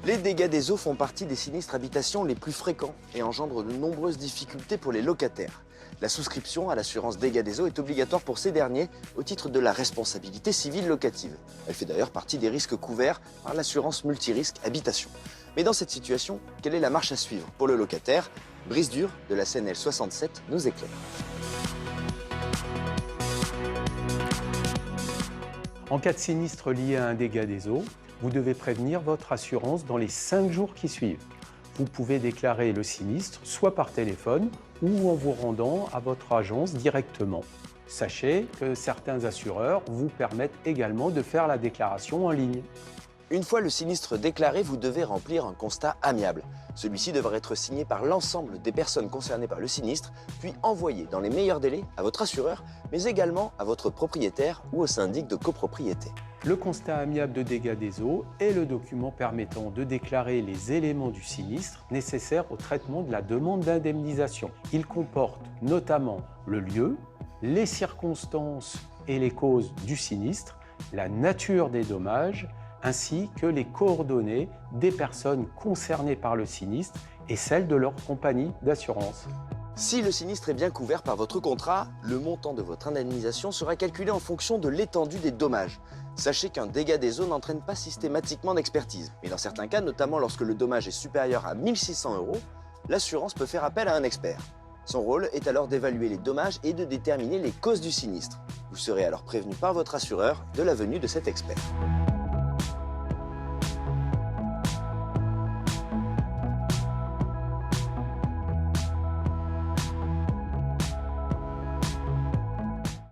Les dégâts des eaux font partie des sinistres habitations les plus fréquents et engendrent de nombreuses difficultés pour les locataires. La souscription à l'assurance dégâts des eaux est obligatoire pour ces derniers au titre de la responsabilité civile locative. Elle fait d'ailleurs partie des risques couverts par l'assurance multirisque habitation. Mais dans cette situation, quelle est la marche à suivre pour le locataire? Brice Dur de la CNL 67 nous éclaire. En cas de sinistre lié à un dégât des eaux, vous devez prévenir votre assurance dans les 5 jours qui suivent. Vous pouvez déclarer le sinistre soit par téléphone ou en vous rendant à votre agence directement. Sachez que certains assureurs vous permettent également de faire la déclaration en ligne. Une fois le sinistre déclaré, vous devez remplir un constat amiable. Celui-ci devra être signé par l'ensemble des personnes concernées par le sinistre, puis envoyé dans les meilleurs délais à votre assureur, mais également à votre propriétaire ou au syndic de copropriété. Le constat amiable de dégâts des eaux est le document permettant de déclarer les éléments du sinistre nécessaires au traitement de la demande d'indemnisation. Il comporte notamment le lieu, les circonstances et les causes du sinistre, la nature des dommages, ainsi que les coordonnées des personnes concernées par le sinistre et celles de leur compagnie d'assurance. Si le sinistre est bien couvert par votre contrat, le montant de votre indemnisation sera calculé en fonction de l'étendue des dommages. Sachez qu'un dégât des eaux n'entraîne pas systématiquement d'expertise. Mais dans certains cas, notamment lorsque le dommage est supérieur à 1 600 €, l'assurance peut faire appel à un expert. Son rôle est alors d'évaluer les dommages et de déterminer les causes du sinistre. Vous serez alors prévenu par votre assureur de la venue de cet expert.